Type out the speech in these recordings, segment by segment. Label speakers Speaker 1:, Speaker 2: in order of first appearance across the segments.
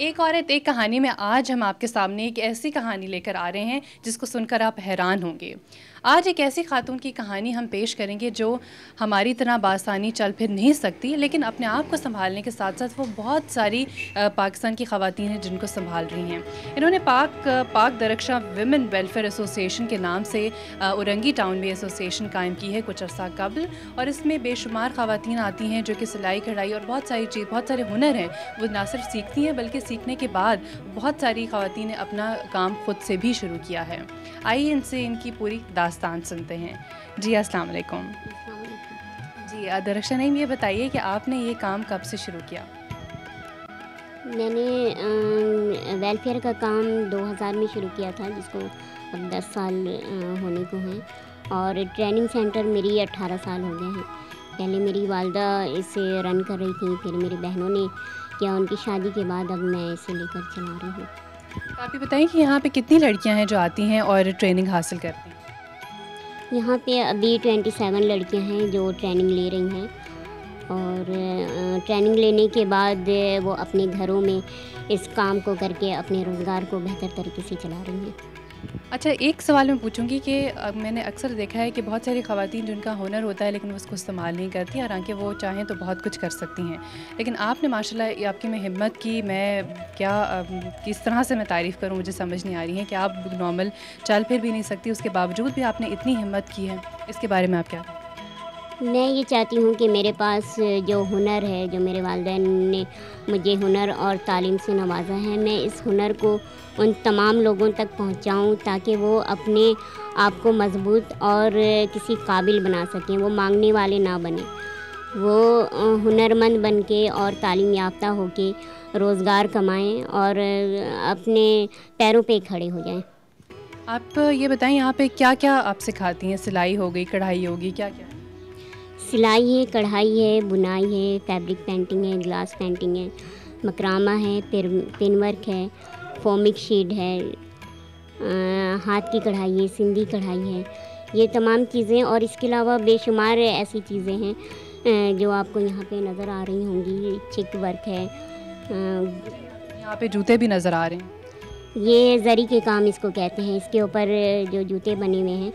Speaker 1: एक औरत एक कहानी में आज हम आपके सामने एक ऐसी कहानी लेकर आ रहे हैं जिसको सुनकर आप हैरान होंगे। आज एक ऐसी खातून की कहानी हम पेश करेंगे जो हमारी तरह बासानी चल फिर नहीं सकती, लेकिन अपने आप को संभालने के साथ साथ वो बहुत सारी पाकिस्तान की ख़वातीन हैं जिनको संभाल रही हैं। इन्होंने पाक दरख्शां विमेन वेलफेयर एसोसिएशन के नाम से औरंगी टाउन में एसोसिएशन कायम की है कुछ अर्सा कबल, और इसमें बेशुमार ख़वातीन आती हैं जो कि सिलाई कढ़ाई और बहुत सारे हुनर हैं वो ना सिर्फ सीखती हैं बल्कि सीखने के बाद बहुत सारी ख़वातीन ने अपना काम खुद से भी शुरू किया है। आइए इनसे इनकी पूरी दास्तान सुनते हैं। जी अस्सलाम वालेकुम। जी दरख्शां नईम, ये बताइए कि आपने ये काम कब से शुरू किया?
Speaker 2: मैंने वेलफेयर का काम 2000 में शुरू किया था, जिसको अब 10 साल होने को हैं, और ट्रेनिंग सेंटर मेरी 18 साल हो गए हैं। पहले मेरी वालदा इसे रन कर रही थी, फिर मेरी बहनों ने किया, उनकी शादी के बाद अब मैं इसे लेकर चला रही हूँ।
Speaker 1: तो आप ये बताएं कि यहाँ पे कितनी लड़कियाँ हैं जो आती हैं और ट्रेनिंग हासिल करती हैं?
Speaker 2: यहाँ पे अभी 27 लड़कियाँ हैं जो ट्रेनिंग ले रही हैं, और ट्रेनिंग लेने के बाद वो अपने घरों में इस काम को करके अपने रोज़गार को बेहतर तरीके से चला रही हैं।
Speaker 1: अच्छा, एक सवाल मैं पूछूंगी कि मैंने अक्सर देखा है कि बहुत सारी ख़वातीन जिनका हुनर होता है लेकिन वो उसको इस्तेमाल नहीं करती, हालांकि वो चाहें तो बहुत कुछ कर सकती हैं, लेकिन आपने माशाल्लाह ये आपकी में हिम्मत की, मैं क्या किस तरह से मैं तारीफ़ करूं, मुझे समझ नहीं आ रही है कि आप नॉर्मल चल फिर भी नहीं सकती, उसके बावजूद भी आपने इतनी हिम्मत की है। इसके बारे में आप क्या?
Speaker 2: मैं ये चाहती हूँ कि मेरे पास जो हुनर है, जो मेरे वालिदैन ने मुझे हुनर और तालीम से नवाजा है, मैं इस हुनर को उन तमाम लोगों तक पहुँचाऊँ ताकि वो अपने आप को मजबूत और किसी काबिल बना सकें, वो मांगने वाले ना बने, वो हुनरमंद बन के और तालीम याफ्ता होके रोज़गार कमाएं और अपने पैरों पे खड़े हो जाएं।
Speaker 1: आप ये बताएं यहाँ पे क्या क्या आप सिखाती हैं? सिलाई हो गई, कढ़ाई होगी, क्या क्या?
Speaker 2: सिलाई है, कढ़ाई है, बुनाई है, फैब्रिक पेंटिंग है, ग्लास पेंटिंग है, मकरामा है, पिन वर्क है, फोमिक शीट है, हाथ की कढ़ाई है, सिंधी कढ़ाई है, ये तमाम चीज़ें, और इसके अलावा बेशुमार ऐसी चीज़ें हैं जो आपको यहाँ पे नज़र आ रही होंगी। चिक वर्क है,
Speaker 1: यहाँ पे जूते भी नज़र आ रहे हैं।
Speaker 2: ये जरी के काम इसको कहते हैं। इसके ऊपर जो जूते बने हुए हैं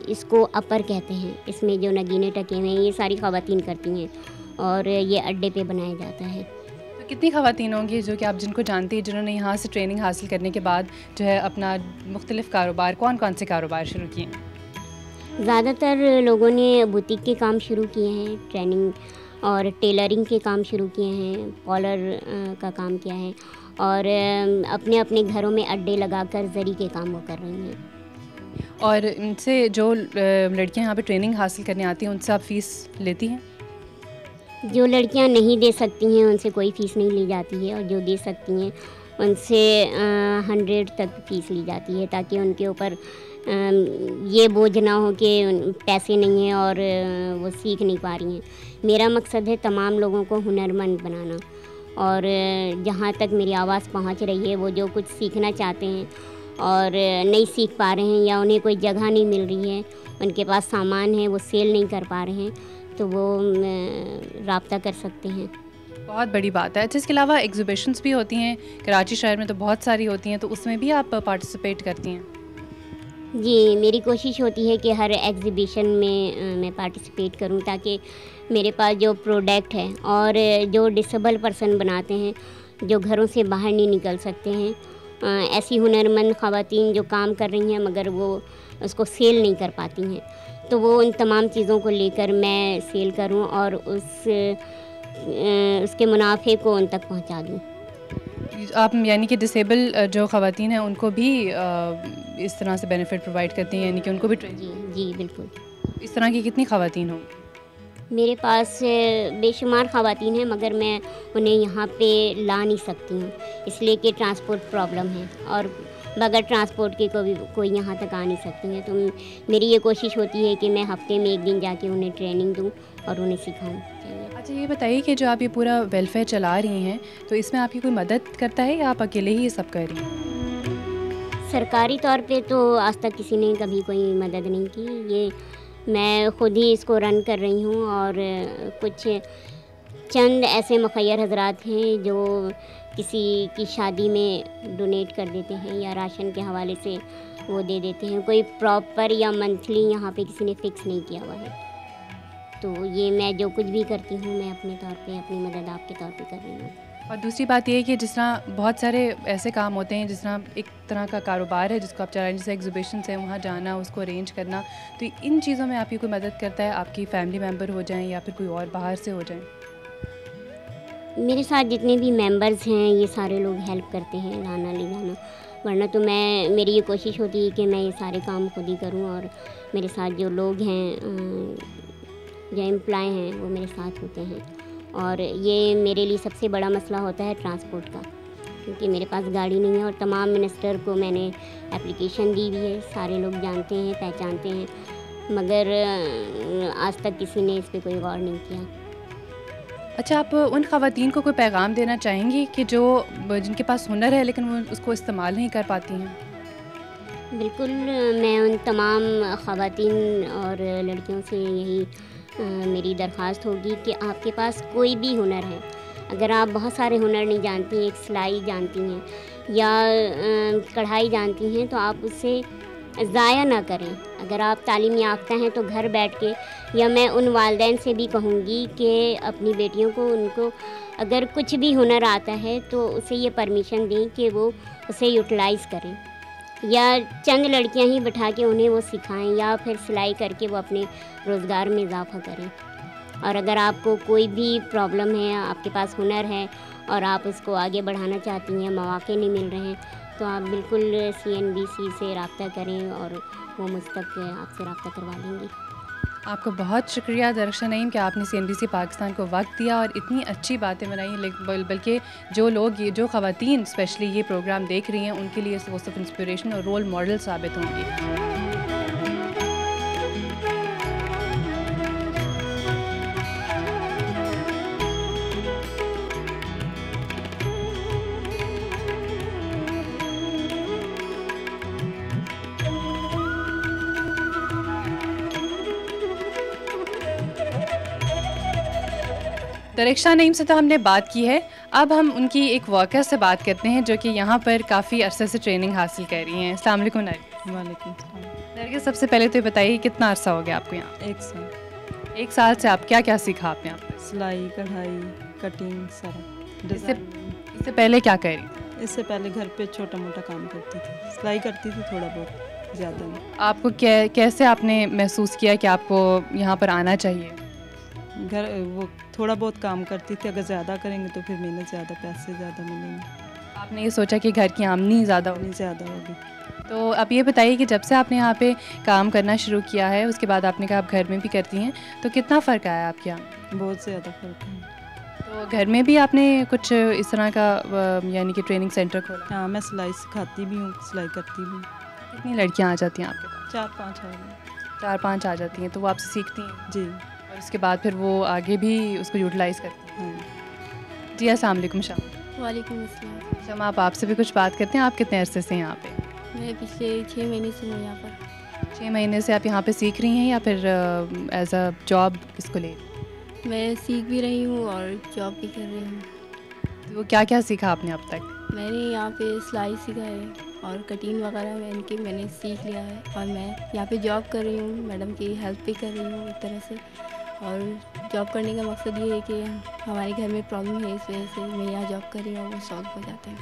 Speaker 2: इसको अपर कहते हैं। इसमें जो नगीने टके हुए हैं ये सारी ख़वातीन करती हैं, और ये अड्डे पे बनाया जाता है।
Speaker 1: तो कितनी ख़वातीन होंगी जो कि आप जिनको जानती हैं, जिन्होंने यहाँ से ट्रेनिंग हासिल करने के बाद जो है अपना मुख्तलिफ़ कारोबार, कौन कौन से कारोबार शुरू किए हैं?
Speaker 2: ज़्यादातर लोगों ने बुटीक के काम शुरू किए हैं, ट्रेनिंग और टेलरिंग के काम शुरू किए हैं, कॉलर का काम किया है, और अपने अपने घरों में अड्डे लगाकर जरी के काम वो कर रही हैं।
Speaker 1: और इनसे जो लड़कियां यहाँ पे ट्रेनिंग हासिल करने आती हैं उनसे आप फ़ीस लेती हैं?
Speaker 2: जो लड़कियां नहीं दे सकती हैं उनसे कोई फ़ीस नहीं ली जाती है, और जो दे सकती हैं उनसे 100 तक फ़ीस ली जाती है, ताकि उनके ऊपर ये बोझ ना हो कि पैसे नहीं हैं और वो सीख नहीं पा रही हैं। मेरा मकसद है तमाम लोगों को हुनरमंद बनाना, और जहाँ तक मेरी आवाज़ पहुँच रही है, वो जो कुछ सीखना चाहते हैं और नहीं सीख पा रहे हैं, या उन्हें कोई जगह नहीं मिल रही है, उनके पास सामान है वो सेल नहीं कर पा रहे हैं, तो वो राब्ता कर सकते हैं।
Speaker 1: बहुत बड़ी बात है। अच्छा, इसके अलावा एग्ज़िबिशंस भी होती हैं कराची शहर में, तो बहुत सारी होती हैं, तो उसमें भी आप पार्टिसिपेट करती हैं?
Speaker 2: जी, मेरी कोशिश होती है कि हर एग्ज़िबिशन में मैं पार्टिसिपेट करूं, ताकि मेरे पास जो प्रोडक्ट है, और जो डिसेबल पर्सन बनाते हैं, जो घरों से बाहर नहीं निकल सकते हैं, ऐसी हुनरमंद ख़वातीन जो काम कर रही हैं मगर वो उसको सेल नहीं कर पाती हैं, तो वो उन तमाम चीज़ों को लेकर मैं सेल करूं और उसके मुनाफे को उन तक पहुंचा दूं।
Speaker 1: आप यानी कि डिसेबल जो ख़वातीन हैं उनको भी इस तरह से बेनिफिट प्रोवाइड करती हैं, यानी कि उनको भी
Speaker 2: जी जी बिल्कुल।
Speaker 1: इस तरह की कितनी ख़वातीन होंगी?
Speaker 2: मेरे पास बेशुमार ख़वातीन हैं, मगर मैं उन्हें यहाँ पे ला नहीं सकती हूँ, इसलिए कि ट्रांसपोर्ट प्रॉब्लम है, और बगैर ट्रांसपोर्ट के कोई यहाँ तक आ नहीं सकती हैं। तो मेरी ये कोशिश होती है कि मैं हफ़्ते में 1 दिन जाके उन्हें ट्रेनिंग दूँ और उन्हें सिखाऊँ।
Speaker 1: अच्छा, ये बताइए कि जो आप ये पूरा वेलफेयर चला रही हैं, तो इसमें आपकी कोई मदद करता है या आप अकेले ही ये सब कर रही हैं?
Speaker 2: सरकारी तौर पे तो आज तक किसी ने कभी कोई मदद नहीं की। ये मैं खुद ही इसको रन कर रही हूँ, और कुछ चंद ऐसे मुखय्यर हजरात हैं जो किसी की शादी में डोनेट कर देते हैं या राशन के हवाले से वो दे देते हैं। कोई प्रॉपर या मंथली यहाँ पे किसी ने फ़िक्स नहीं किया हुआ है। तो ये मैं जो कुछ भी करती हूँ मैं अपने तौर पे अपनी मदद आपके तौर पे कर रही हूँ।
Speaker 1: और दूसरी बात ये है कि जिस तरह बहुत सारे ऐसे काम होते हैं, जिस तरह एक तरह का कारोबार है जिसको आप चला रहे हैं, जैसे एग्जीबिशंस है, वहाँ जाना, उसको अरेंज करना, तो इन चीज़ों में आपकी कोई मदद करता है? आपकी फैमिली मेम्बर हो जाएं या फिर कोई और बाहर से हो जाएं?
Speaker 2: मेरे साथ जितने भी मेंबर्स हैं ये सारे लोग हेल्प करते हैं लाना ले जाना, वरना तो मेरी ये कोशिश होती है कि मैं ये सारे काम खुद ही करूं। और मेरे साथ जो लोग हैं जो एम्प्लॉय हैं वो मेरे साथ होते हैं। और ये मेरे लिए सबसे बड़ा मसला होता है ट्रांसपोर्ट का, क्योंकि मेरे पास गाड़ी नहीं है। और तमाम मिनिस्टर को मैंने एप्लीकेशन दी हुई है, सारे लोग जानते हैं, पहचानते हैं, मगर आज तक किसी ने इस पर कोई गौर नहीं किया।
Speaker 1: अच्छा, आप उन ख़वातीन को कोई पैगाम देना चाहेंगी कि जो जिनके पास हुनर है लेकिन वो उसको इस्तेमाल नहीं कर पाती हैं?
Speaker 2: बिल्कुल, मैं उन तमाम ख़वातीन और लड़कियों से यही मेरी दरख्वास्त होगी कि आपके पास कोई भी हुनर है, अगर आप बहुत सारे हुनर नहीं जानती हैं, एक सिलाई जानती हैं या कढ़ाई जानती हैं, तो आप उससे ज़ाया ना करें। अगर आप तालीम याफ्ता हैं तो घर बैठ के, या मैं उन वालिदैन से भी कहूँगी कि अपनी बेटियों को, उनको अगर कुछ भी हुनर आता है तो उसे ये परमिशन दें कि वो उसे यूटिलाइज़ करें, या चंद लड़कियां ही बैठा के उन्हें वो सिखाएं, या फिर सिलाई करके वो अपने रोज़गार में इजाफ़ा करें। और अगर आपको कोई भी प्रॉब्लम है, आपके पास हुनर है और आप उसको आगे बढ़ाना चाहती हैं, मौक़े नहीं मिल रहे हैं, तो आप बिल्कुल CNBC से रब्ता करें और वो मुझ तक आपसे रब्ता करवा लेंगी।
Speaker 1: आपका बहुत शुक्रिया दरख्शान नईम कि आपने CNBC पाकिस्तान को वक्त दिया और इतनी अच्छी बातें बनाई, बल्कि जो लोग, ये जो ख़वातीन स्पेशली ये प्रोग्राम देख रही हैं, उनके लिए वो सिर्फ इंस्पिरेशन और रोल मॉडल साबित होंगी। दरख्शान नईम से तो हमने बात की है, अब हम उनकी एक वर्कर से बात करते हैं जो कि यहाँ पर काफ़ी अरसे से ट्रेनिंग हासिल कर रही हैं। अस्सलाम वालेकुम नरगिस।
Speaker 3: वालेकुम सलाम।
Speaker 1: नरगिस, सबसे पहले तो ये बताइए कितना अरसा हो गया आपको यहाँ?
Speaker 3: 1 साल।
Speaker 1: 1 साल से आप क्या क्या सीखा आपने यहाँ पर?
Speaker 3: सिलाई, कढ़ाई, कटिंग, सारा।
Speaker 1: इससे पहले क्या कर रही थी?
Speaker 3: इससे पहले घर पे छोटा मोटा काम करती थी, सिलाई करती थी थोड़ा बहुत, ज़्यादा नहीं।
Speaker 1: आपको कैसे आपने महसूस किया कि आपको यहाँ पर आना चाहिए?
Speaker 3: घर वो थोड़ा बहुत काम करती थी, अगर ज़्यादा करेंगे तो फिर मेहनत ज़्यादा, पैसे ज़्यादा मिलेंगे।
Speaker 1: आपने ये सोचा कि घर की आमदनी ज़्यादा होगी?
Speaker 3: ज़्यादा होगी।
Speaker 1: तो अब ये बताइए कि जब से आपने यहाँ पे काम करना शुरू किया है, उसके बाद आपने कहा आप घर में भी करती हैं, तो कितना फ़र्क आया आपके यहाँ?
Speaker 3: बहुत ज़्यादा फ़र्क है।
Speaker 1: तो घर में भी आपने कुछ इस तरह का यानी कि ट्रेनिंग सेंटर खोला?
Speaker 3: हाँ, मैं सिलाई सिखाती भी हूँ, सिलाई करती भी हूँ।
Speaker 1: कितनी लड़कियाँ आ जाती हैं आपके पास?
Speaker 3: 4-5 आ गई।
Speaker 1: 4-5 आ जाती हैं, तो वो आपसे सीखती हैं?
Speaker 3: जी।
Speaker 1: और उसके बाद फिर वो आगे भी उसको यूटिलाइज़ करती हैं?
Speaker 3: हाँ।
Speaker 1: जी, अस्सलाम वालेकुम शाम।
Speaker 4: वालेकुम अस्सलाम।
Speaker 1: शमा, आप आपसे भी कुछ बात करते हैं। आप कितने अरसे से यहाँ पे?
Speaker 4: मैं पिछले 6 महीने से हूँ यहाँ पर।
Speaker 1: 6 महीने से आप यहाँ पे सीख रही हैं या फिर एज अ जॉब किसको ले?
Speaker 4: मैं सीख भी रही हूँ और जॉब भी कर रही हूँ।
Speaker 1: तो वो क्या क्या सीखा आपने अब तक?
Speaker 4: मैंने यहाँ पे सिलाई सीखा है और कटिंग वगैरह मैंने सीख लिया है, और मैं यहाँ पे जॉब कर रही हूँ, मैडम की हेल्प भी कर रही हूँ एक तरह से। और जॉब करने का मकसद ये है कि हमारे घर में प्रॉब्लम है, इस वजह से मैं यहाँ जॉब कर रही हूँ और वो सॉल्व हो जाते हैं।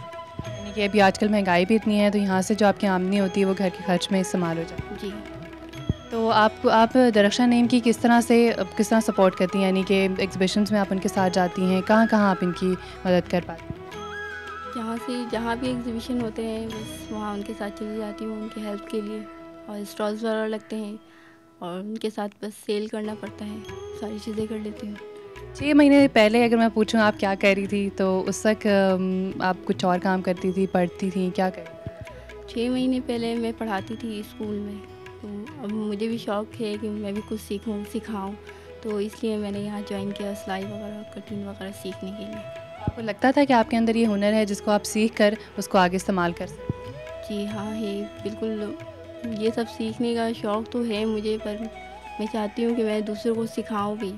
Speaker 1: यानी कि अभी आजकल महंगाई भी इतनी है, तो यहाँ से जो आपकी आमदनी होती है वो घर के खर्च में इस्तेमाल हो जाती है।
Speaker 4: जी।
Speaker 1: तो आप दरख्शान नईम की किस तरह सपोर्ट करती हैं? यानी कि एग्जीबिशंस में आप उनके साथ जाती हैं, कहाँ कहाँ आप इनकी मदद कर पाती हैं?
Speaker 4: जहाँ भी एग्जीबिशन होते हैं बस वहाँ उनके साथ चली जाती हूँ उनकी हेल्प के लिए। और स्टॉल्स वगैरह लगते हैं और उनके साथ बस सेल करना पड़ता है, सारी चीज़ें कर लेती हूँ।
Speaker 1: 6 महीने पहले अगर मैं पूछूं आप क्या कर रही थी, तो उस वक्त आप कुछ और काम करती थी, पढ़ती थी, क्या कर रही थी?
Speaker 4: 6 महीने पहले मैं पढ़ाती थी स्कूल में, तो अब मुझे भी शौक़ है कि मैं भी कुछ सिखाऊं, तो इसलिए मैंने यहाँ ज्वाइन किया सिलाई वगैरह, कटिंग वगैरह सीखने के लिए।
Speaker 1: आपको लगता था कि आपके अंदर ये हुनर है जिसको आप सीख कर उसको आगे इस्तेमाल कर सकते?
Speaker 4: जी हाँ, है बिल्कुल। ये सब सीखने का शौक़ तो है मुझे, पर मैं चाहती हूँ कि मैं दूसरों को सिखाऊँ भी,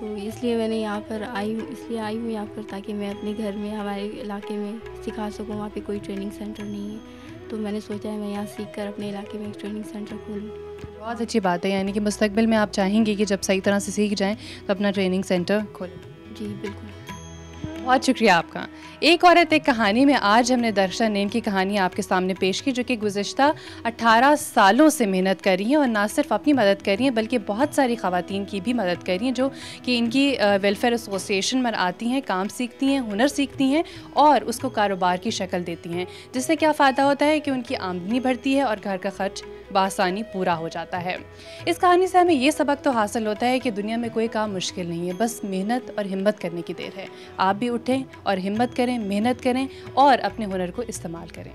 Speaker 4: तो इसलिए मैंने यहाँ पर आई हूँ, इसलिए आई हूँ यहाँ पर ताकि मैं अपने घर में, हमारे इलाके में सिखा सकूँ। वहाँ पे कोई ट्रेनिंग सेंटर नहीं है, तो मैंने सोचा है मैं यहाँ सीख कर अपने इलाके में एक ट्रेनिंग सेंटर खोलूँ।
Speaker 1: बहुत अच्छी बात है, यानी कि मुस्तकबिल में आप चाहेंगे कि जब सही तरह से सीख जाएं तो अपना ट्रेनिंग सेंटर खोलें।
Speaker 4: जी बिल्कुल।
Speaker 1: बहुत शुक्रिया आपका। एक औरत एक कहानी में आज हमने दर्शन नैन की कहानी आपके सामने पेश की, जो कि गुज़िश्ता 18 सालों से मेहनत कर रही हैं और ना सिर्फ अपनी मदद कर रही हैं बल्कि बहुत सारी ख़वातीन की भी मदद कर रही हैं, जो कि इनकी वेलफेयर एसोसिएशन में आती हैं, काम सीखती हैं, हुनर सीखती हैं और उसको कारोबार की शक्ल देती हैं, जिससे क्या फ़ायदा होता है कि उनकी आमदनी बढ़ती है और घर का खर्च बासानी पूरा हो जाता है। इस कहानी से हमें ये सबक तो हासिल होता है कि दुनिया में कोई काम मुश्किल नहीं है, बस मेहनत और हिम्मत करने की देर है। आप भी उठें और हिम्मत करें, मेहनत करें और अपने हुनर को इस्तेमाल करें।